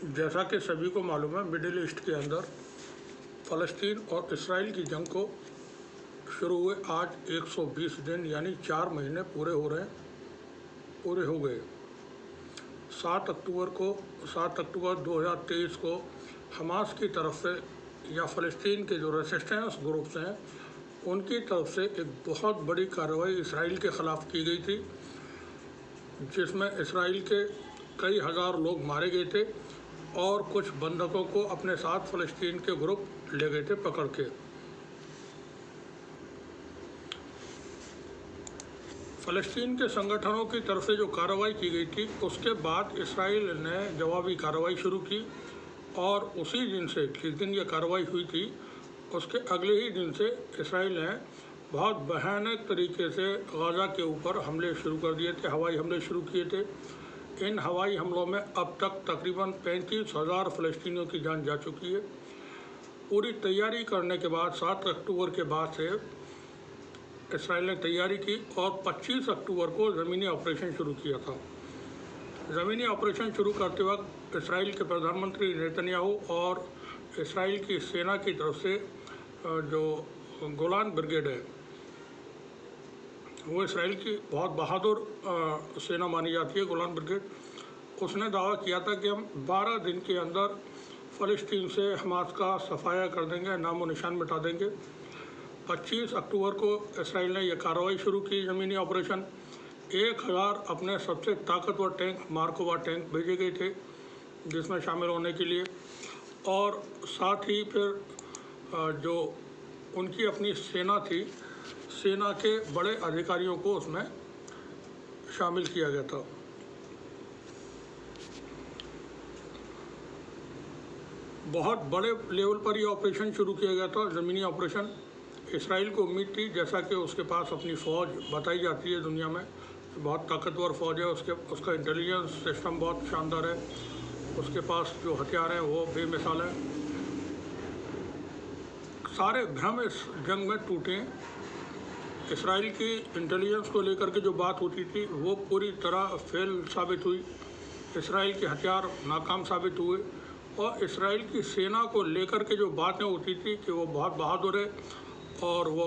जैसा कि सभी को मालूम है, मिडिल ईस्ट के अंदर फ़लस्तीन और इसराइल की जंग को शुरू हुए आज 120 दिन यानी 4 महीने पूरे हो गए। 7 अक्टूबर 2023 को हमास की तरफ से या फ़लस्तीन के जो रेसिस्टेंस ग्रुप्स हैं उनकी तरफ से एक बहुत बड़ी कार्रवाई इसराइल के ख़िलाफ़ की गई थी, जिसमें इसराइल के कई हज़ार लोग मारे गए थे और कुछ बंधकों को अपने साथ फ़लस्तीन के ग्रुप ले गए थे पकड़ के। फ़लस्तीन के संगठनों की तरफ से जो कार्रवाई की गई थी उसके बाद इसराइल ने जवाबी कार्रवाई शुरू की और उसी दिन से, जिस दिन ये कार्रवाई हुई थी उसके अगले ही दिन से इसराइल ने बहुत भयानक तरीके से गाज़ा के ऊपर हमले शुरू कर दिए थे, हवाई हमले शुरू किए थे। इन हवाई हमलों में अब तक तकरीबन 35,000 फ़लस्तीनियों की जान जा चुकी है। पूरी तैयारी करने के बाद 7 अक्टूबर के बाद से इसराइल ने तैयारी की और 25 अक्टूबर को ज़मीनी ऑपरेशन शुरू किया था। ज़मीनी ऑपरेशन शुरू करते वक्त इसराइल के प्रधानमंत्री नेतन्याहू और इसराइल की सेना की तरफ से जो गोलान ब्रिगेड है, वो इसराइल की बहुत बहादुर सेना मानी जाती है, गोलान ब्रिगेड। उसने दावा किया था कि हम 12 दिन के अंदर फ़लस्तीन से हमास का सफाया कर देंगे, नामो निशान मिटा देंगे। 25 अक्टूबर को इसराइल ने यह कार्रवाई शुरू की, ज़मीनी ऑपरेशन। 1000 अपने सबसे ताकतवर टैंक, मार्कोवा टैंक भेजे गए थे जिसमें शामिल होने के लिए, और साथ ही फिर जो उनकी अपनी सेना थी, सेना के बड़े अधिकारियों को उसमें शामिल किया गया था। बहुत बड़े लेवल पर यह ऑपरेशन शुरू किया गया था, ज़मीनी ऑपरेशन। इसराइल को उम्मीद थी, जैसा कि उसके पास अपनी फ़ौज बताई जाती है दुनिया में, बहुत ताकतवर फ़ौज है, उसका इंटेलिजेंस सिस्टम बहुत शानदार है, उसके पास जो हथियार हैं वो बेमिसाल हैं। सारे भ्रम इस जंग में टूटे। इसराइल की इंटेलिजेंस को लेकर के जो बात होती थी वो पूरी तरह फेल साबित हुई। इसराइल के हथियार नाकाम साबित हुए और इसराइल की सेना को लेकर के जो बातें होती थी कि वो बहुत बहादुर है और वो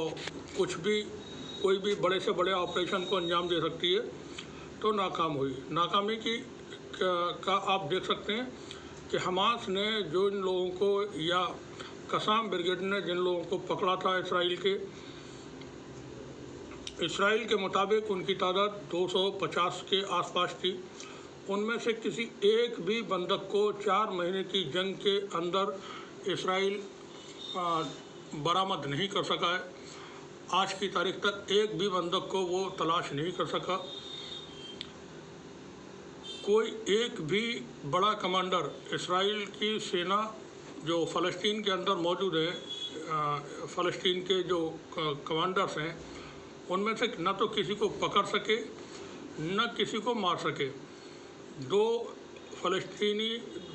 कोई भी बड़े से बड़े ऑपरेशन को अंजाम दे सकती है, तो नाकाम हुई। नाकामी का आप देख सकते हैं कि हमास ने जो इन लोगों को, या कसाम ब्रिगेड ने जिन लोगों को पकड़ा था इसराइल के मुताबिक उनकी तादाद 250 के आसपास थी। उनमें से किसी एक भी बंधक को 4 महीने की जंग के अंदर इसराइल बरामद नहीं कर सका है। आज की तारीख तक एक भी बंधक को वो तलाश नहीं कर सका। कोई एक भी बड़ा कमांडर, इसराइल की सेना जो फ़लस्तीन के अंदर मौजूद है, फ़लस्तीन के जो कमांडर्स हैं, उनमें से न तो किसी को पकड़ सके न किसी को मार सके। 2 फ़लस्तीनी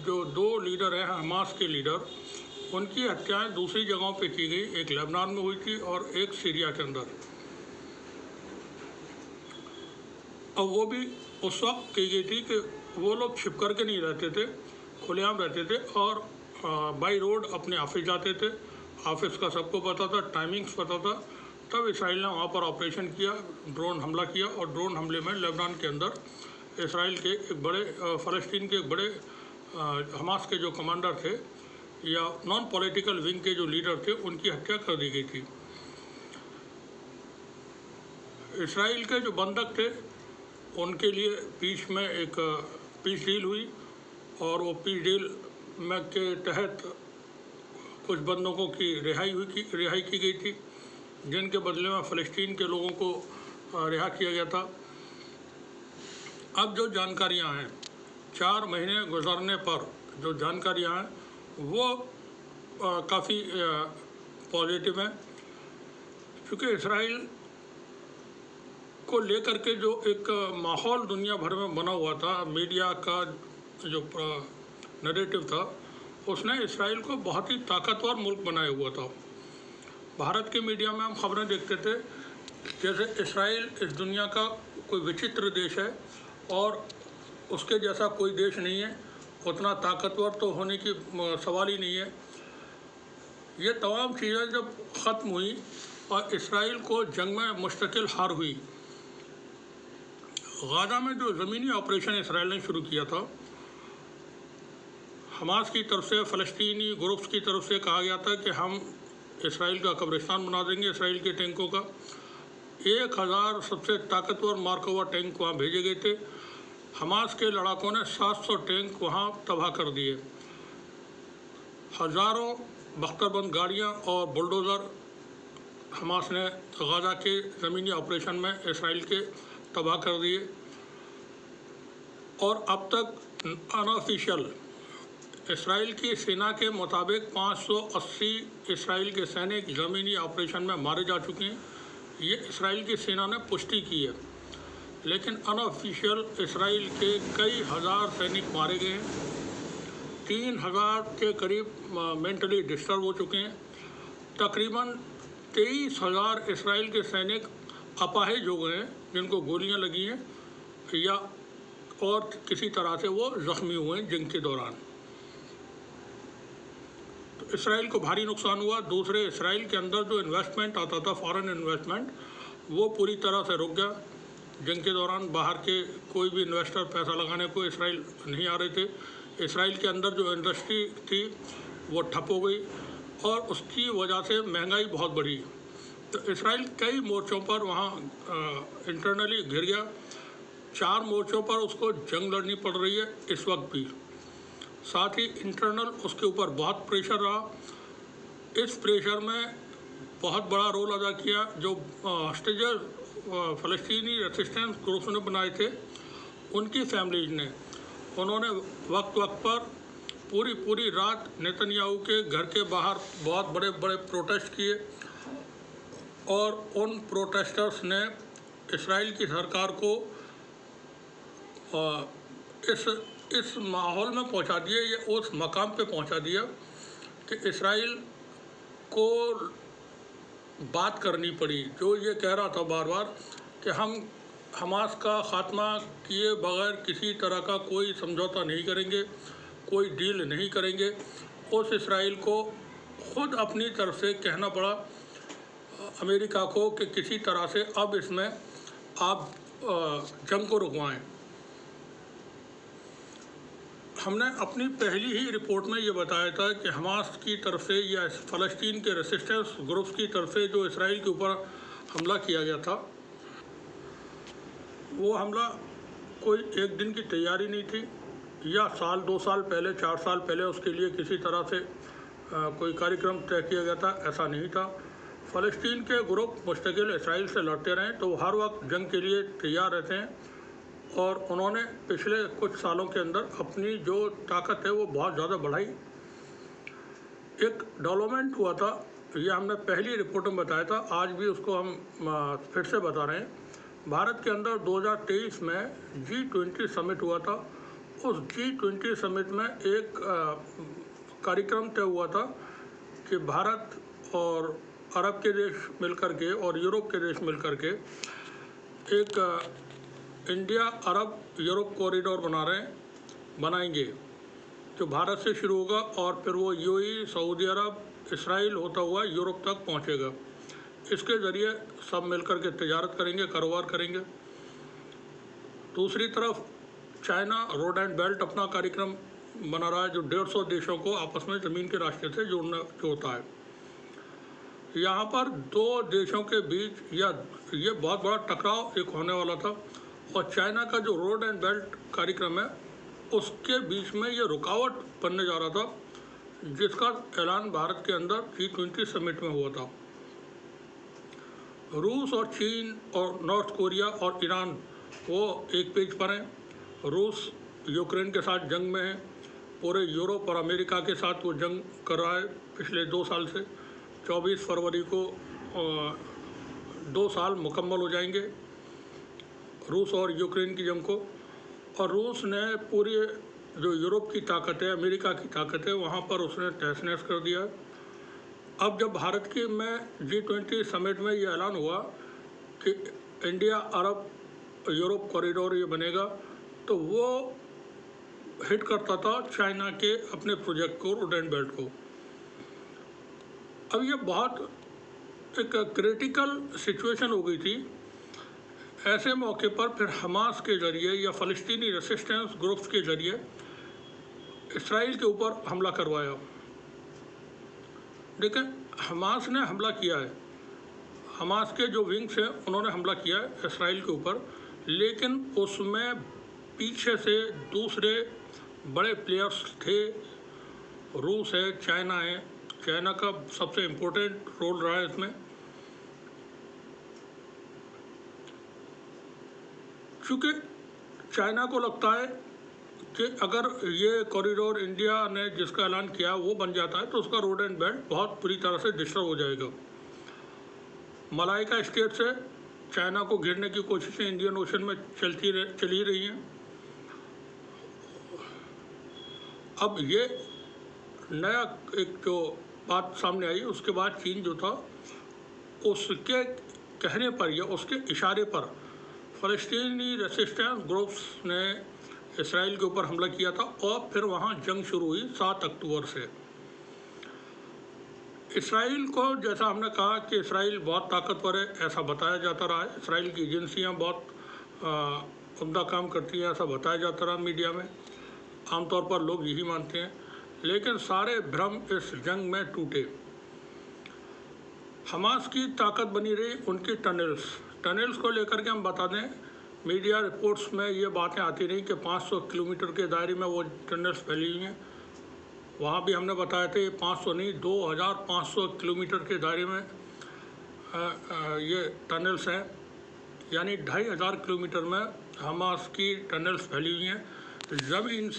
जो 2 लीडर हैं, हमास के लीडर, उनकी हत्याएं दूसरी जगहों पे की गई। एक लेबनान में हुई थी और एक सीरिया के अंदर। अब वो भी उस वक्त की गई थी कि वो लोग छिप कर के नहीं रहते थे, खुलेआम रहते थे और बाई रोड अपने ऑफिस जाते थे। ऑफिस का सबको पता था, टाइमिंग्स पता था। तब इसराइल ने वहाँ पर ऑपरेशन किया, ड्रोन हमला किया और ड्रोन हमले में लेबनान के अंदर इसराइल के एक बड़े, फ़लस्तीन के एक बड़े हमास के जो कमांडर थे या नॉन पॉलिटिकल विंग के जो लीडर थे, उनकी हत्या कर दी गई थी। इसराइल के जो बंधक थे उनके लिए एक पीस डील हुई और वो पीस डील में के तहत कुछ बंधकों की रिहाई की गई थी, जिनके बदले में फ़लस्तीन के लोगों को रिहा किया गया था। अब जो जानकारियां हैं, 4 महीने गुजरने पर जो जानकारियां हैं वो काफ़ी पॉजिटिव हैं, क्योंकि इसराइल को लेकर के जो एक माहौल दुनिया भर में बना हुआ था, मीडिया का जो नैरेटिव था, उसने इसराइल को बहुत ही ताकतवर मुल्क बनाया हुआ था। भारत के मीडिया में हम खबरें देखते थे जैसे इसराइल इस दुनिया का कोई विचित्र देश है और उसके जैसा कोई देश नहीं है उतना ताकतवर तो होने की सवाल ही नहीं है। ये तमाम चीज़ें जब ख़त्म हुई और इसराइल को जंग में मुस्तकिल हार हुई, गाज़ा में जो ज़मीनी ऑपरेशन इसराइल ने शुरू किया था, हमास की तरफ से, फ़लस्तीनी ग्रुप्स की तरफ से कहा गया था कि हम इसराइल का कब्रिस्तान बना देंगे इसराइल के टैंकों का। 1000 सबसे ताकतवर मार्कोवा टैंक वहाँ भेजे गए थे। हमास के लड़ाकों ने 700 टैंक वहाँ तबाह कर दिए। हज़ारों बख्तरबंद गाड़ियाँ और बुलडोज़र हमास ने गाज़ा के ज़मीनी ऑपरेशन में इसराइल के तबाह कर दिए। और अब तक अनऑफिशियल इसराइल की सेना के मुताबिक 580 इसराइल के सैनिक ज़मीनी ऑपरेशन में मारे जा चुके हैं। ये इसराइल की सेना ने पुष्टि की है, लेकिन अनऑफिशियल इसराइल के कई हज़ार सैनिक मारे गए हैं। 3000 के करीब मेंटली डिस्टर्ब हो चुके हैं। तकरीबन 23,000 इसराइल के सैनिक अपाहिज हो गए हैं, जिनको गोलियां लगी हैं या और किसी तरह से वो ज़ख्मी हुए हैं जंग के दौरान। तो इसराइल को भारी नुकसान हुआ। दूसरे, इसराइल के अंदर जो इन्वेस्टमेंट आता था, फॉरेन इन्वेस्टमेंट, वो पूरी तरह से रुक गया। जंग के दौरान बाहर के कोई भी इन्वेस्टर पैसा लगाने को इसराइल नहीं आ रहे थे। इसराइल के अंदर जो इंडस्ट्री थी वो ठप हो गई और उसकी वजह से महंगाई बहुत बढ़ी। तो इसराइल कई मोर्चों पर वहाँ इंटरनली घिर गया। 4 मोर्चों पर उसको जंग लड़नी पड़ रही है इस वक्त भी। साथ ही इंटरनल उसके ऊपर बहुत प्रेशर रहा। इस प्रेशर में बहुत बड़ा रोल अदा किया जो हॉस्टेजेस फ़लस्तीनी रेसिस्टेंस ग्रुप्स ने बनाए थे, उनकी फैमिलीज ने। उन्होंने वक्त पर पूरी रात नेतन्याहू के घर के बाहर बहुत बड़े बड़े प्रोटेस्ट किए और उन प्रोटेस्टर्स ने इसराइल की सरकार को इस माहौल में पहुंचा दिया, या उस मकाम पे पहुंचा दिया कि इसराइल को बात करनी पड़ी। जो ये कह रहा था बार बार कि हम हमास का ख़ात्मा किए बगैर किसी तरह का कोई समझौता नहीं करेंगे, कोई डील नहीं करेंगे। उस इसराइल को ख़ुद अपनी तरफ से कहना पड़ा अमेरिका को कि किसी तरह से अब इसमें आप जंग को रुकवाएं। हमने अपनी पहली ही रिपोर्ट में ये बताया था कि हमास की तरफ से या फ़लस्तीन के रेसिस्टेंस ग्रुप्स की तरफ से जो इसराइल के ऊपर हमला किया गया था, वो हमला कोई एक दिन की तैयारी नहीं थी, या साल 2 साल पहले 4 साल पहले उसके लिए किसी तरह से कोई कार्यक्रम तय किया गया था, ऐसा नहीं था। फ़लस्तीन के ग्रुप मुस्तकिल इसराइल से लड़ते रहे तो हर वक्त जंग के लिए तैयार रहते हैं, और उन्होंने पिछले कुछ सालों के अंदर अपनी जो ताकत है वो बहुत ज़्यादा बढ़ाई। एक डेवलपमेंट हुआ था, ये हमने पहली रिपोर्ट में बताया था, आज भी उसको हम फिर से बता रहे हैं। भारत के अंदर 2023 में G20 समिट हुआ था। उस G20 समिट में एक कार्यक्रम तय हुआ था कि भारत और अरब के देश मिलकर के और यूरोप के देश मिलकर के एक इंडिया अरब यूरोप कॉरिडोर बनाएंगे, जो भारत से शुरू होगा और फिर वो यूएई, सऊदी अरब, इसराइल होता हुआ यूरोप तक पहुंचेगा। इसके ज़रिए सब मिलकर के तजारत करेंगे, कारोबार करेंगे। दूसरी तरफ चाइना रोड एंड बेल्ट अपना कार्यक्रम बना रहा है, जो 150 देशों को आपस में ज़मीन के रास्ते से जोड़ता है। यहाँ पर 2 देशों के बीच ये बहुत बड़ा टकराव एक होने वाला था, और चाइना का जो रोड एंड बेल्ट कार्यक्रम है उसके बीच में ये रुकावट बनने जा रहा था, जिसका ऐलान भारत के अंदर G20 समिट में हुआ था। रूस और चीन और नॉर्थ कोरिया और ईरान वो एक पेज पर हैं। रूस यूक्रेन के साथ जंग में है, पूरे यूरोप और अमेरिका के साथ वो जंग कर रहा है पिछले 2 साल से। 24 फरवरी को 2 साल मुकम्मल हो जाएंगे रूस और यूक्रेन की जंग को। और रूस ने पूरी जो यूरोप की ताकत है, अमेरिका की ताकत है, वहाँ पर उसने तहस नहस कर दिया। अब जब भारत की में G20 समिट में ये ऐलान हुआ कि इंडिया अरब यूरोप कॉरिडोर ये बनेगा, तो वो हिट करता था चाइना के अपने प्रोजेक्ट को, रोड एंड बेल्ट को। अब ये बहुत एक क्रिटिकल सिचुएशन हो गई थी। ऐसे मौके पर फिर हमास के ज़रिए या फ़लस्तीनी रेसिस्टेंस ग्रुप्स के ज़रिए इसराइल के ऊपर हमला करवाया। देखिए, हमास ने हमला किया है, हमास के जो विंग्स हैं उन्होंने हमला किया है इसराइल के ऊपर, लेकिन उसमें पीछे से दूसरे बड़े प्लेयर्स थे। रूस है, चाइना है, चाइना का सबसे इम्पोर्टेंट रोल रहा है इसमें, क्योंकि चाइना को लगता है कि अगर ये कॉरिडोर इंडिया ने जिसका ऐलान किया वो बन जाता है तो उसका रोड एंड बेल्ट बहुत बुरी तरह से डिस्टर्ब हो जाएगा। मलाइका स्टेट से चाइना को घेरने की कोशिशें इंडियन ओशन में चली रही हैं। अब ये नया एक जो बात सामने आई, उसके बाद चीन जो था उसके कहने पर या उसके इशारे पर फ़लस्तीनी रेसिस्टेंस ग्रुप्स ने इसराइल के ऊपर हमला किया था और फिर वहाँ जंग शुरू हुई 7 अक्टूबर से। इसराइल को, जैसा हमने कहा कि इसराइल बहुत ताकतवर है, ऐसा बताया जाता रहा है। इसराइल की एजेंसियाँ बहुत उम्दा काम करती हैं, ऐसा बताया जाता रहा मीडिया में। आमतौर पर लोग यही मानते हैं, लेकिन सारे भ्रम इस जंग में टूटे। हमास की ताकत बनी रही उनकी टनल्स को लेकर के हम बता दें, मीडिया रिपोर्ट्स में ये बातें आती रही कि 500 किलोमीटर के दायरे में वो टनल्स फैली हुई हैं। वहाँ भी हमने बताया था 500 नहीं, 2500 किलोमीटर के दायरे में ये टनल्स हैं, यानी 2500 किलोमीटर में हमास की टनल्स फैली हुई हैं। ज़मीन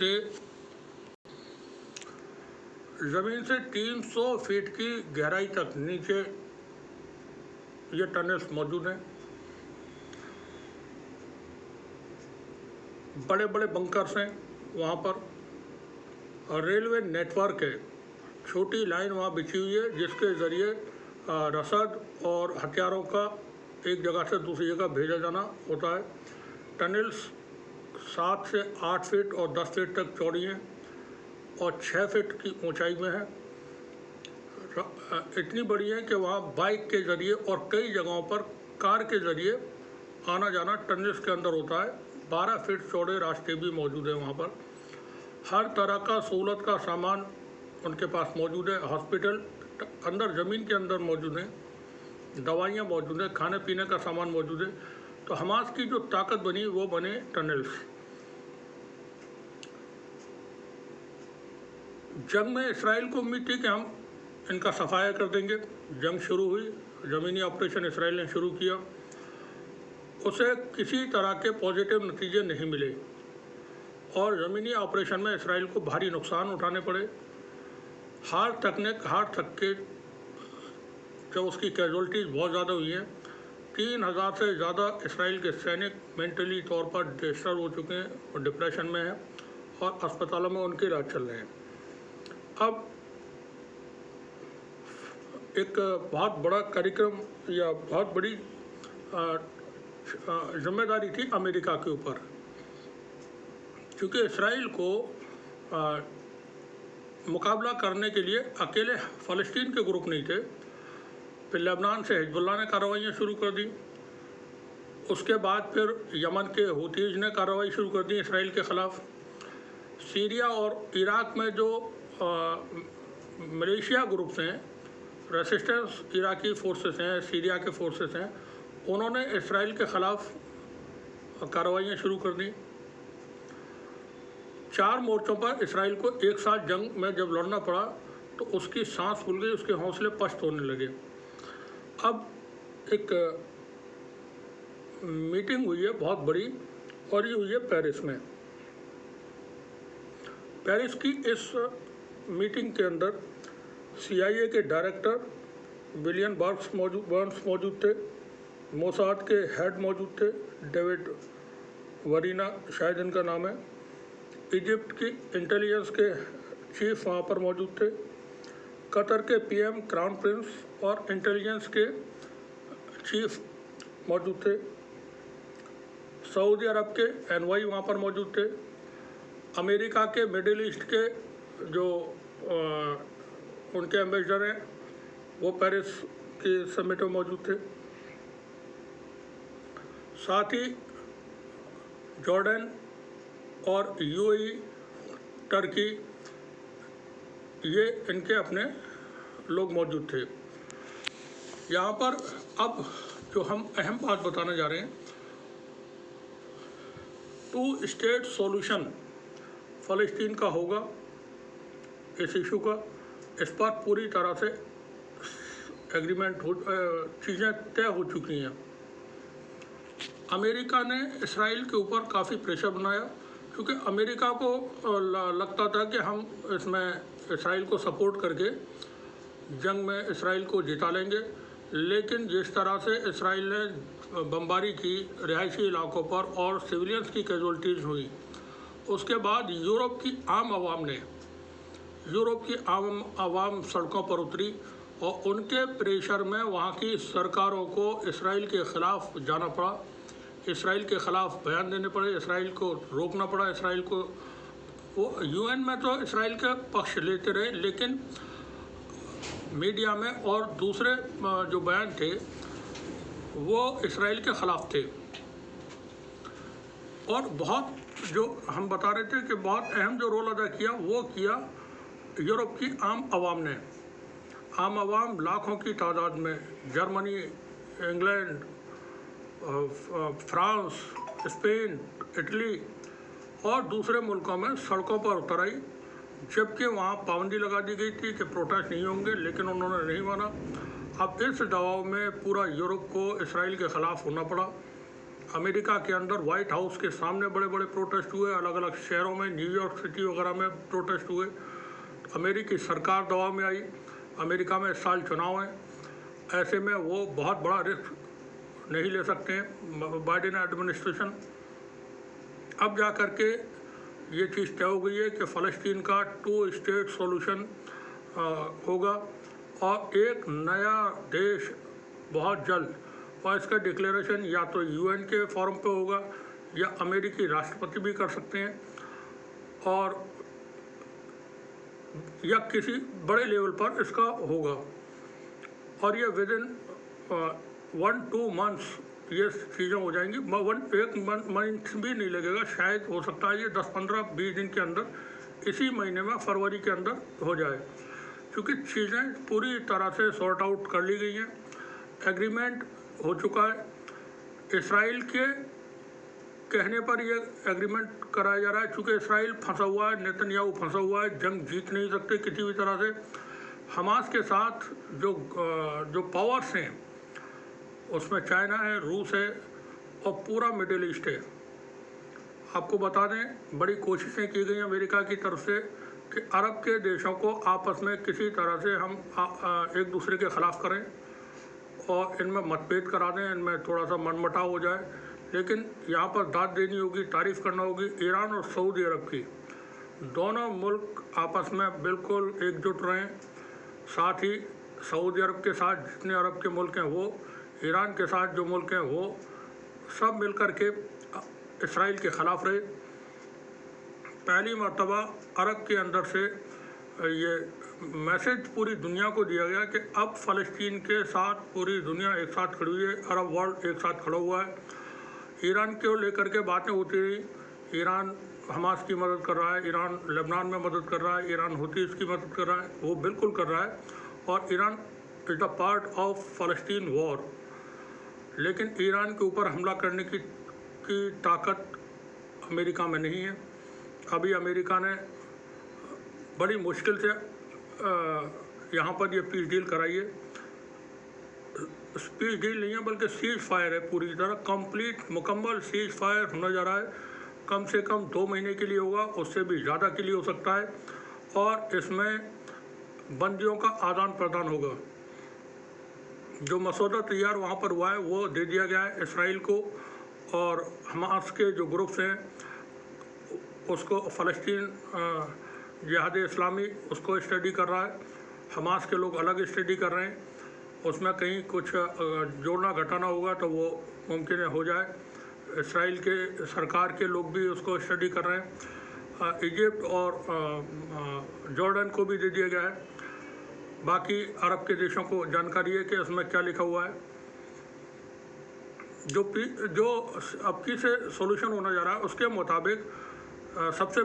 से 300 फीट की गहराई तक नीचे ये टनल्स मौजूद हैं। बड़े बड़े बंकर्स हैं वहाँ पर, और रेलवे नेटवर्क है, छोटी लाइन वहाँ बिछी हुई है जिसके ज़रिए रसद और हथियारों का एक जगह से दूसरी जगह भेजा जाना होता है। टनल्स 7 से 8 फीट और 10 फीट तक चौड़ी हैं और 6 फीट की ऊंचाई में है। इतनी बड़ी है कि वहाँ बाइक के ज़रिए और कई जगहों पर कार के ज़रिए आना जाना टनल्स के अंदर होता है। 12 फीट चौड़े रास्ते भी मौजूद हैं वहाँ पर। हर तरह का सहूलत का सामान उनके पास मौजूद है। हॉस्पिटल अंदर ज़मीन के अंदर मौजूद हैं, दवाइयाँ मौजूद हैं, खाने पीने का सामान मौजूद है। तो हमास की जो ताकत बनी वो बने टनल्स। जंग में इसराइल को उम्मीद थी कि हम इनका सफाया कर देंगे। जंग शुरू हुई, ज़मीनी ऑपरेशन इसराइल ने शुरू किया, उसे किसी तरह के पॉजिटिव नतीजे नहीं मिले और ज़मीनी ऑपरेशन में इसराइल को भारी नुकसान उठाने पड़े। हार थक के जब उसकी कैजुअल्टीज़ बहुत ज़्यादा हुई हैं, 3000 से ज़्यादा इसराइल के सैनिक मेंटली तौर पर डिस्टर्ब हो चुके हैं और डिप्रेशन में हैं और अस्पतालों में उनके इलाज चल रहे हैं। अब एक बहुत बड़ा कार्यक्रम या बहुत बड़ी जिम्मेदारी थी अमेरिका के ऊपर, क्योंकि इसराइल को मुकाबला करने के लिए अकेले फ़लस्तीन के ग्रुप नहीं थे। फिर लेबनान से हिजबुल्लाह ने कार्रवाइयाँ शुरू कर दी। उसके बाद फिर यमन के हूतीज़ ने कार्रवाई शुरू कर दी इसराइल के ख़िलाफ़। सीरिया और इराक़ में जो मलेशिया ग्रुप्स हैं, रेसिस्टेंस इराकी फोर्सेस हैं, सीरिया के फोर्सेस हैं, उन्होंने इसराइल के ख़िलाफ़ कार्रवाइयाँ शुरू कर दी। 4 मोर्चों पर इसराइल को एक साथ जंग में जब लड़ना पड़ा तो उसकी सांस फूल गई, उसके हौसले पस्त होने लगे। अब एक मीटिंग हुई है बहुत बड़ी, और ये हुई है पेरिस में। पेरिस की इस मीटिंग के अंदर CIA के डायरेक्टर विलियम बर्न्स मौजूद थे, मोसाद के हेड मौजूद थे, डेविड वरीना शायद इनका नाम है, इजिप्ट की इंटेलिजेंस के चीफ वहाँ पर मौजूद थे, कतर के PM क्राउन प्रिंस और इंटेलिजेंस के चीफ मौजूद थे, सऊदी अरब के NY वहाँ पर मौजूद थे, अमेरिका के मिडिल ईस्ट के जो उनके एम्बेसडर हैं वो पेरिस के समिट में मौजूद थे। साथ ही जॉर्डन और यूएई, टर्की, ये इनके अपने लोग मौजूद थे। यहाँ पर अब जो हम अहम बात बताने जा रहे हैं, 2 स्टेट सॉल्यूशन फ़लस्तीन का होगा। इस इशू का इस पर पूरी तरह से एग्रीमेंट हो, चीज़ें तय हो चुकी हैं। अमेरिका ने इसराइल के ऊपर काफ़ी प्रेशर बनाया, क्योंकि अमेरिका को लगता था कि हम इसमें इसराइल को सपोर्ट करके जंग में इसराइल को जिता लेंगे। लेकिन जिस तरह से इसराइल ने बमबारी की रिहायशी इलाकों पर और सिविलियंस की कैजुअल्टीज़ हुई, उसके बाद यूरोप की आवाम सड़कों पर उतरी और उनके प्रेशर में वहाँ की सरकारों को इसराइल के ख़िलाफ़ जाना पड़ा, इसराइल के ख़िलाफ़ बयान देने पड़े, इसराइल को रोकना पड़ा। इसराइल को वो यूएन में तो इसराइल का पक्ष लेते रहे, लेकिन मीडिया में और दूसरे जो बयान थे वो इसराइल के ख़िलाफ़ थे। और बहुत जो हम बता रहे थे कि बहुत अहम जो रोल अदा किया वो किया यूरोप की आम आवाम ने। आम आवाम लाखों की तादाद में Germany, England, France, Spain, Italy और दूसरे मुल्कों में सड़कों पर उतर आई, जबकि वहाँ पाबंदी लगा दी गई थी कि प्रोटेस्ट नहीं होंगे, लेकिन उन्होंने नहीं माना। अब इस दबाव में पूरा यूरोप को इसराइल के ख़िलाफ़ होना पड़ा। अमेरिका के अंदर वाइट हाउस के सामने बड़े बड़े प्रोटेस्ट हुए, अलग अलग शहरों में, न्यूयॉर्क सिटी वगैरह में प्रोटेस्ट हुए। अमेरिकी सरकार दबाव में आई। अमेरिका में इस साल चुनाव हैं, ऐसे में वो बहुत बड़ा रिस्क नहीं ले सकते हैं बाइडेन एडमिनिस्ट्रेशन। अब जा कर के ये चीज़ तय हो गई है कि फ़लस्तीन का 2 स्टेट सॉल्यूशन होगा और एक नया देश बहुत जल्द, और इसका डिक्लेरेशन या तो यूएन के फोरम पे होगा या अमेरिकी राष्ट्रपति भी कर सकते हैं, और या किसी बड़े लेवल पर इसका होगा। और ये विदिन 1-2 मंथ्स ये चीज़ें हो जाएंगी। एक मंथ भी नहीं लगेगा, शायद हो सकता है ये 10-15-20 दिन के अंदर, इसी महीने में फरवरी के अंदर हो जाए, क्योंकि चीज़ें पूरी तरह से सॉर्ट आउट कर ली गई हैं। एग्रीमेंट हो चुका है। इसराइल के कहने पर यह एग्रीमेंट कराया जा रहा है, क्योंकि इसराइल फंसा हुआ है, नेतन्याहू फंसा हुआ है, जंग जीत नहीं सकते किसी भी तरह से। हमास के साथ जो पावर्स हैं उसमें चाइना है, रूस है और पूरा मिडिल ईस्ट है। आपको बता दें, बड़ी कोशिशें की गई अमेरिका की तरफ से कि अरब के देशों को आपस में किसी तरह से हम एक दूसरे के ख़िलाफ़ करें और इनमें मतभेद करा दें, इनमें थोड़ा सा मनमुटाव हो जाए। लेकिन यहाँ पर दाद देनी होगी, तारीफ़ करना होगी ईरान और सऊदी अरब की। दोनों मुल्क आपस में बिल्कुल एकजुट रहें। साथ ही सऊदी अरब के साथ जितने अरब के मुल्क हैं वो, ईरान के साथ जो मुल्क हैं वो, सब मिलकर के इसराइल के ख़िलाफ़ रहे। पहली मर्तबा अरब के अंदर से ये मैसेज पूरी दुनिया को दिया गया कि अब फ़लस्तीन के साथ पूरी दुनिया एक साथ खड़ी हुई है, अरब वर्ल्ड एक साथ खड़ा हुआ है। ईरान को लेकर के बातें होती रही। ईरान हमास की मदद कर रहा है, ईरान लेबनान में मदद कर रहा है, ईरान हुतीज़ की मदद कर रहा है, वो बिल्कुल कर रहा है, और Iran is the part of Palestine war. लेकिन ईरान के ऊपर हमला करने की ताकत अमेरिका में नहीं है। अभी अमेरिका ने बड़ी मुश्किल से यहाँ पर ये पीस डील कराई है। पीस डील नहीं है बल्कि सीज फायर है, पूरी तरह कंप्लीट मुकम्मल सीज फायर होने जा रहा है। कम से कम 2 महीने के लिए होगा, उससे भी ज़्यादा के लिए हो सकता है, और इसमें बंदियों का आदान प्रदान होगा। जो मसौदा तैयार वहाँ पर हुआ है वो दे दिया गया है इसराइल को, और हमास के जो ग्रुप्स हैं उसको फ़लस्तीन जिहाद इस्लामी उसको स्टडी कर रहा है, हमास के लोग अलग स्टडी कर रहे हैं। उसमें कहीं कुछ जोड़ना घटाना होगा तो वो मुमकिन हो जाए। इसराइल के सरकार के लोग भी उसको स्टडी कर रहे हैं, इजिप्ट और जॉर्डन को भी दे दिया गया है। बाकी अरब के देशों को जानकारी है कि उसमें क्या लिखा हुआ है। जो अब की से सॉल्यूशन होना जा रहा है उसके मुताबिक सबसे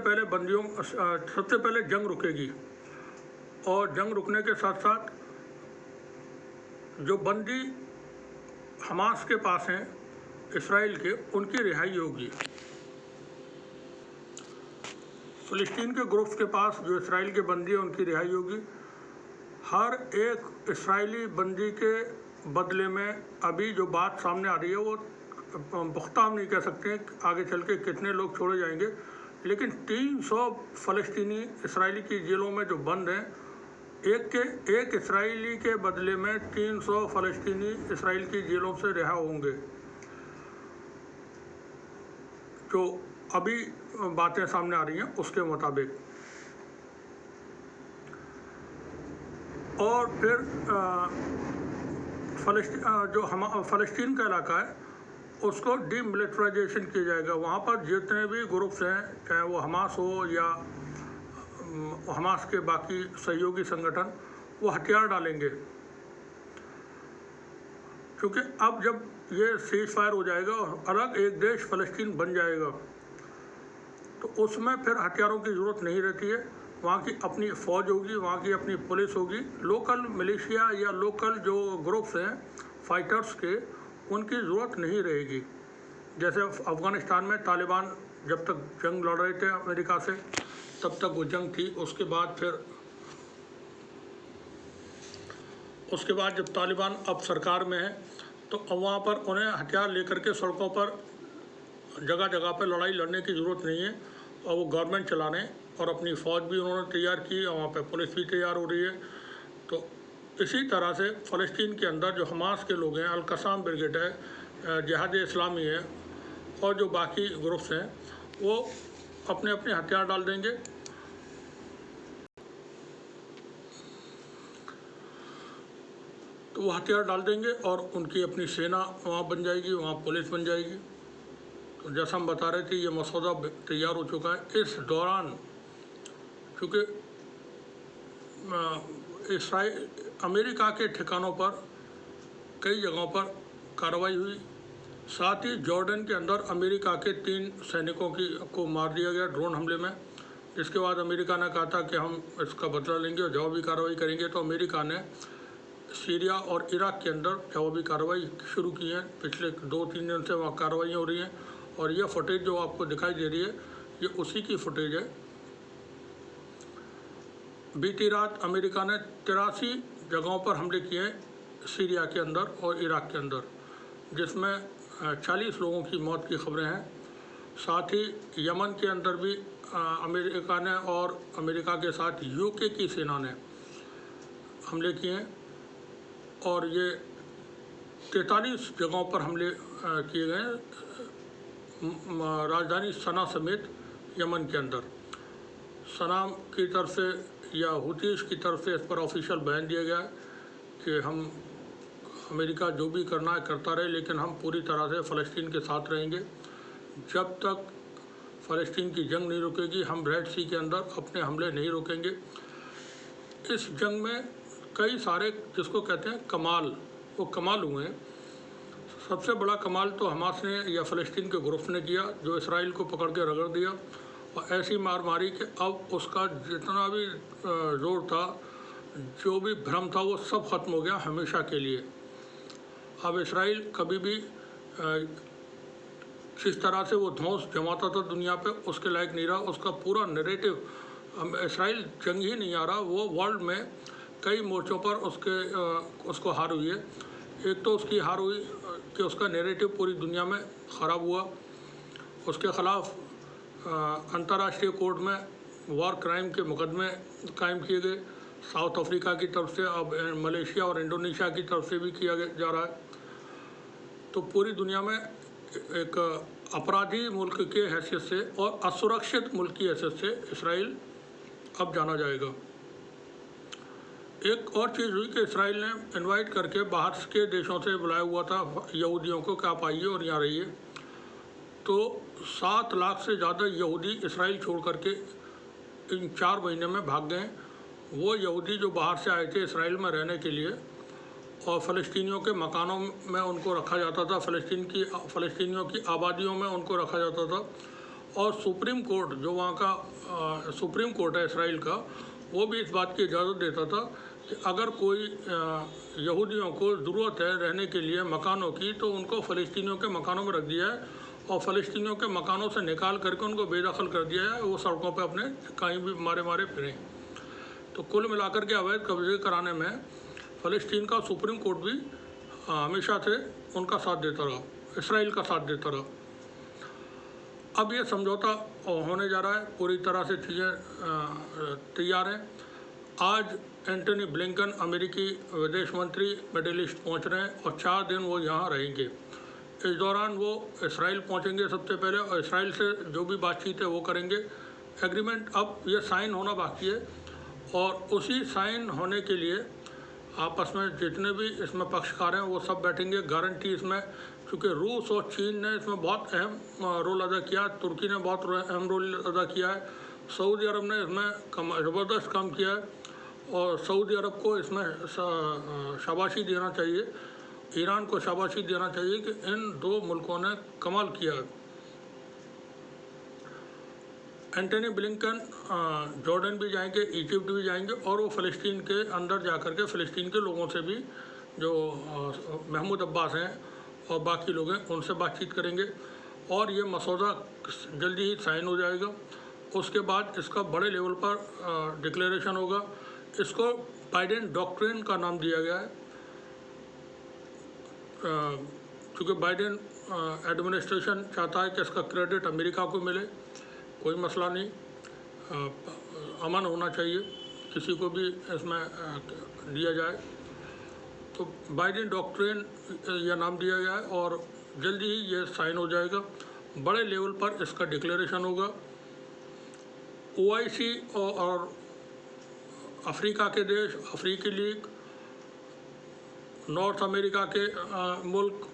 पहले जंग रुकेगी, और जंग रुकने के साथ साथ जो बंदी हमास के पास हैं इसराइल के, उनकी रिहाई होगी। फ़लस्तीन के ग्रुप्स के पास जो इसराइल के बंदी हैं उनकी रिहाई होगी। हर एक इसराइली बंदी के बदले में अभी जो बात सामने आ रही है वो पुख्ता हम नहीं कह सकते आगे चल के कितने लोग छोड़े जाएंगे, लेकिन 300 फ़लस्तीनी इसराइली की जेलों में जो बंद हैं, एक इसराइली के बदले में 300 फ़लस्तीनी इसराइल की जेलों से रिहा होंगे। जो अभी बातें सामने आ रही हैं उसके मुताबिक। और फिर फ़लस्तीन का इलाका है उसको डीमिलिटराइजेशन किया जाएगा। वहाँ पर जितने भी ग्रुप्स हैं, चाहे वो हमास हो या हमास के बाकी सहयोगी संगठन, वो हथियार डालेंगे, क्योंकि अब जब ये सीज फायर हो जाएगा और अलग एक देश फ़लस्तीन बन जाएगा तो उसमें फिर हथियारों की ज़रूरत नहीं रहती है। वहाँ की अपनी फ़ौज होगी, वहाँ की अपनी पुलिस होगी, लोकल मिलिशिया या लोकल जो ग्रुप्स हैं फाइटर्स के, उनकी ज़रूरत नहीं रहेगी। जैसे अफ़गानिस्तान में तालिबान जब तक जंग लड़ रहे थे अमेरिका से, तब तक वो जंग थी। उसके बाद जब तालिबान अब सरकार में है तो अब वहाँ पर उन्हें हथियार लेकर के सड़कों पर जगह जगह पर लड़ाई लड़ने की ज़रूरत नहीं है, और वो गवर्नमेंट चला रहे हैं, और अपनी फ़ौज भी उन्होंने तैयार की और वहाँ पर पुलिस भी तैयार हो रही है। तो इसी तरह से फ़लस्तीन के अंदर जो हमास के लोग हैं, अल-क़साम ब्रिगेड है, जिहाद-ए-इस्लामी है, और जो बाकी ग्रुप्स हैं, वो अपने अपने हथियार डाल देंगे। तो वो हथियार डाल देंगे और उनकी अपनी सेना वहाँ बन जाएगी, वहाँ पुलिस बन जाएगी। तो जैसा हम बता रहे थे, ये मसौदा तैयार हो चुका है। इस दौरान क्योंकि अमेरिका के ठिकानों पर कई जगहों पर कार्रवाई हुई, साथ ही जॉर्डन के अंदर अमेरिका के 3 सैनिकों को मार दिया गया ड्रोन हमले में। इसके बाद अमेरिका ने कहा था कि हम इसका बदला लेंगे और जवाबी कार्रवाई करेंगे। तो अमेरिका ने सीरिया और इराक के अंदर जवाबी कार्रवाई शुरू की है। पिछले 2-3 दिन से वहाँ कार्रवाइयाँ हो रही हैं, और यह फुटेज जो आपको दिखाई दे रही है ये उसी की फुटेज है। बीती रात अमेरिका ने 83 जगहों पर हमले किए हैं सीरिया के अंदर और इराक के अंदर, जिसमें 40 लोगों की मौत की खबरें हैं। साथ ही यमन के अंदर भी अमेरिका ने और अमेरिका के साथ यूके की सेना ने हमले किए हैं, और ये 43 जगहों पर हमले किए गए हैं, राजधानी सना समेत यमन के अंदर। सना की तरफ से या हुतीस की तरफ से इस पर ऑफिशियल बयान दिया गया है कि हम अमेरिका जो भी करना है करता रहे, लेकिन हम पूरी तरह से फ़लस्तीन के साथ रहेंगे। जब तक फ़लस्तीन की जंग नहीं रुकेगी, हम रेड सी के अंदर अपने हमले नहीं रोकेंगे। इस जंग में कई सारे जिसको कहते हैं कमाल, वो कमाल हुए हैं। सबसे बड़ा कमाल तो हमास ने या फ़लस्तीन के ग्रुप ने किया, जो इसराइल को पकड़ के रगड़ दिया और ऐसी मार मारी कि अब उसका जितना भी जोर था, जो भी भ्रम था, वो सब ख़त्म हो गया हमेशा के लिए। अब इसराइल कभी भी जिस तरह से वो ध्वंस जमाता था दुनिया पे, उसके लायक नहीं रहा। उसका पूरा नैरेटिव, इसराइल जंग ही नहीं आ रहा, वो वर्ल्ड में कई मोर्चों पर उसको हार हुई है। एक तो उसकी हार हुई कि उसका नैरेटिव पूरी दुनिया में ख़राब हुआ। उसके ख़िलाफ़ अंतर्राष्ट्रीय कोर्ट में वॉर क्राइम के मुकदमे कायम किए गए, साउथ अफ्रीका की तरफ से, अब मलेशिया और इंडोनेशिया की तरफ से भी किया जा रहा है। तो पूरी दुनिया में एक अपराधी मुल्क के हैसियत से और असुरक्षित मुल्क की हैसियत से इसराइल अब जाना जाएगा। एक और चीज़ हुई कि इसराइल ने इनवाइट करके बाहर के देशों से बुलाया हुआ था यहूदियों को कि आप आइए और यहाँ रहिए। तो 7 लाख से ज़्यादा यहूदी इसराइल छोड़ करके इन 4 महीने में भाग गए। वो यहूदी जो बाहर से आए थे इसराइल में रहने के लिए, और फ़लस्तीनियों के मकानों में उनको रखा जाता था, फ़लस्तीनियों की आबादियों में उनको रखा जाता था। और सुप्रीम कोर्ट, जो वहाँ का सुप्रीम कोर्ट है इसराइल का, वो भी इस बात की इजाज़त देता था कि अगर कोई यहूदियों को ज़रूरत है रहने के लिए मकानों की, तो उनको फ़लस्तीनियों के मकानों में रख दिया है, और फ़लस्तीनियों के मकानों से निकाल करके उनको बेदखल कर दिया है, वो सड़कों पे अपने कहीं भी मारे फिरें। तो कुल मिलाकर के अवैध कब्जे कराने में फ़लस्तीन का सुप्रीम कोर्ट भी हमेशा से उनका साथ देता रहा, इसराइल का साथ देता रहा। अब ये समझौता होने जा रहा है, पूरी तरह से चीज़ें तैयार हैं। आज एंटनी ब्लिंकन अमेरिकी विदेश मंत्री मिडिल ईस्ट पहुँच रहे हैं और 4 दिन वो यहाँ रहेंगे। इस दौरान वो इसराइल पहुँचेंगे सबसे पहले, और इसराइल से जो भी बातचीत है वो करेंगे। एग्रीमेंट अब ये साइन होना बाकी है, और उसी साइन होने के लिए आपस में जितने भी इसमें पक्षकार हैं वो सब बैठेंगे। गारंटी इसमें, क्योंकि रूस और चीन ने इसमें बहुत अहम रोल अदा किया, तुर्की ने बहुत अहम रोल अदा किया है, सऊदी अरब ने इसमें ज़बरदस्त काम किया है, और सऊदी अरब को इसमें शाबाशी देना चाहिए, ईरान को शाबाशी देना चाहिए कि इन 2 मुल्कों ने कमाल किया है। एंटनी ब्लिंकन जॉर्डन भी जाएंगे, इजिप्ट भी जाएंगे, और वो फ़लस्तीन के अंदर जा कर के फ़लस्तीन के लोगों से भी, जो महमूद अब्बास हैं और बाकी लोग हैं, उनसे बातचीत करेंगे, और ये मसौदा जल्दी ही साइन हो जाएगा। उसके बाद इसका बड़े लेवल पर डिक्लेरेशन होगा। इसको बाइडेन डॉक्ट्रिन का नाम दिया गया है, क्योंकि बाइडेन एडमिनिस्ट्रेशन चाहता है कि इसका क्रेडिट अमेरिका को मिले। कोई मसला नहीं, अमन होना चाहिए, किसी को भी इसमें दिया जाए। तो बाइडेन डॉक्ट्रिन यह नाम दिया गया है, और जल्दी ही ये साइन हो जाएगा। बड़े लेवल पर इसका डिक्लेरेशन होगा। OIC और अफ्रीका के देश, अफ्रीकी लीग, नॉर्थ अमेरिका के मुल्क,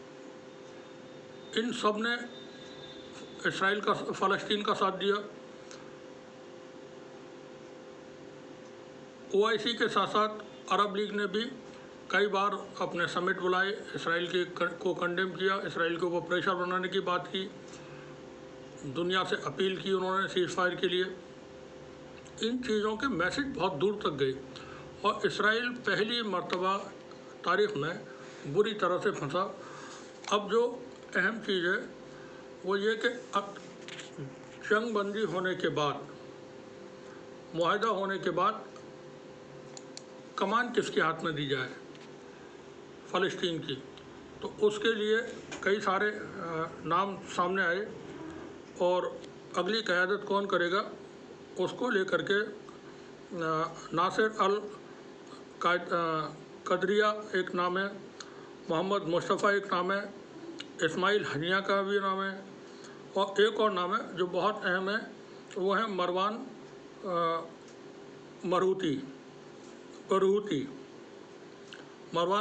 इन सब ने इसराइल का, फ़लस्तीन का साथ दिया। OIC के साथ साथ अरब लीग ने भी कई बार अपने समिट बुलाए, इसराइल को कंडेम किया, इसराइल के ऊपर प्रेशर बनाने की बात की, दुनिया से अपील की उन्होंने सीज़ फायर के लिए। इन चीज़ों के मैसेज बहुत दूर तक गए, और इसराइल पहली मर्तबा तारीख़ में बुरी तरह से फंसा। अब जो अहम चीज़ है वो ये कि जंग बंदी होने के बाद, मुआहदा होने के बाद, कमान किसके हाथ में दी जाए, फ़लस्तीन की। तो उसके लिए कई सारे नाम सामने आए, और अगली क़यादत कौन करेगा उसको लेकर के नासिर अल कदरिया एक नाम है, मोहम्मद मुस्तफ़ा एक नाम है, इस्माइल हनिया का भी नाम है, और एक और नाम है जो बहुत अहम है, वो है मरवान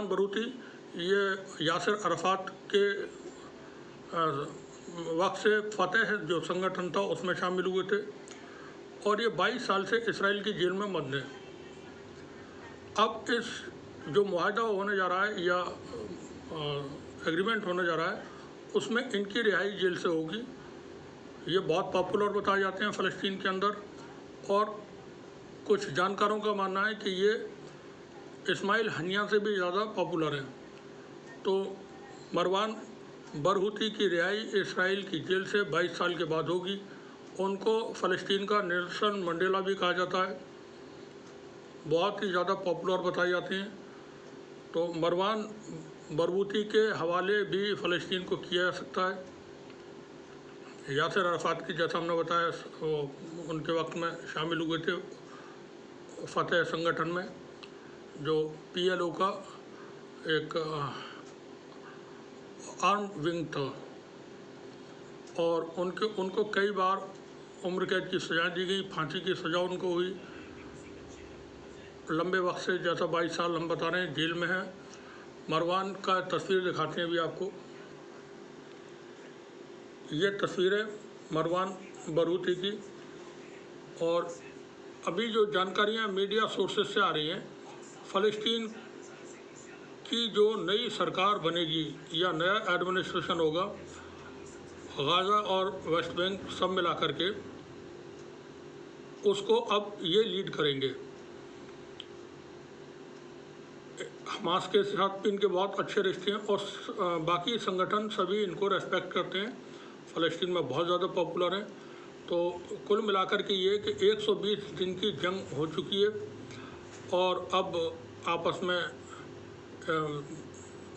बरूती। ये यासिर अरफात के वक्त से फ़तेह जो संगठन था उसमें शामिल हुए थे, और ये 22 साल से इसराइल की जेल में बंद हैं। अब इस जो मुआहदा होने जा रहा है या एग्रीमेंट होने जा रहा है, उसमें इनकी रिहाई जेल से होगी। ये बहुत पॉपुलर बताए जाते हैं फ़लस्तीन के अंदर, और कुछ जानकारों का मानना है कि ये इस्माइल हनिया से भी ज़्यादा पॉपुलर हैं। तो मरवान बरहूती की रिहाई इसराइल की जेल से 22 साल के बाद होगी। उनको फ़लस्तीन का नेल्सन मंडेला भी कहा जाता है, बहुत ही ज़्यादा पॉपुलर बताए जाते हैं। तो मरवान बरहूती के हवाले भी फ़लस्तीन को किया जा सकता है। यासिर अरफात की, जैसा हमने बताया, उनके वक्त में शामिल हुए थे फ़तेह संगठन में, जो PLO का एक आर्म विंग था, और उनको कई बार उम्र कैद की सज़ा दी गई, फांसी की सज़ा उनको हुई लंबे वक्त से, जैसा 22 साल हम बता रहे हैं जेल में है। मरवान का तस्वीर दिखाते हैं अभी आपको। ये तस्वीरें मरवान बरूती की। और अभी जो जानकारियां मीडिया सोर्सेज से आ रही हैं, फ़लस्तीन की जो नई सरकार बनेगी या नया एडमिनिस्ट्रेशन होगा, गाज़ा और वेस्ट बैंक सब मिला करके उसको अब ये लीड करेंगे। हमास के साथ इनके बहुत अच्छे रिश्ते हैं और बाकी संगठन सभी इनको रेस्पेक्ट करते हैं, फ़लस्तीन में बहुत ज़्यादा पॉपुलर हैं। तो कुल मिलाकर के ये कि 120 दिन की जंग हो चुकी है और अब आपस में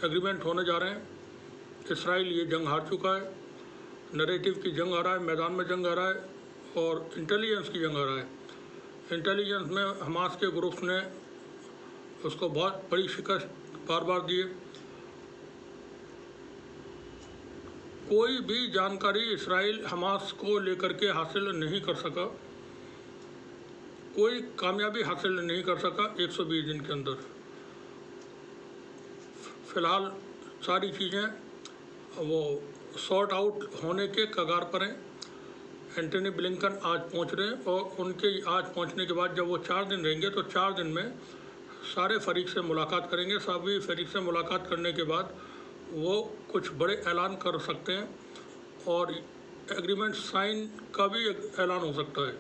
एग्रीमेंट होने जा रहे हैं। इसराइल ये जंग हार चुका है, नैरेटिव की जंग हारा है, मैदान में जंग हारा है और इंटेलिजेंस की जंग हारा है। इंटेलिजेंस में हमास के ग्रुप्स ने उसको बहुत बड़ी शिकस्त बार बार दी है। कोई भी जानकारी इसराइल हमास को लेकर के हासिल नहीं कर सका, कोई कामयाबी हासिल नहीं कर सका 120 दिन के अंदर। फ़िलहाल सारी चीज़ें वो सॉर्ट आउट होने के कगार पर हैं। एंटनी ब्लिंकन आज पहुंच रहे हैं और उनके आज पहुंचने के बाद जब वो 4 दिन रहेंगे तो 4 दिन में सारे फरीक से मुलाकात करेंगे। सभी फरीक से मुलाकात करने के बाद वो कुछ बड़े ऐलान कर सकते हैं और एग्रीमेंट साइन का भी ऐलान हो सकता है।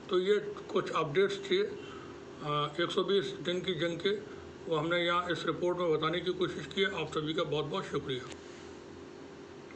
तो ये कुछ अपडेट्स थे 120 दिन की जंग के, वो हमने यहाँ इस रिपोर्ट में बताने की कोशिश की है। आप सभी का बहुत बहुत शुक्रिया।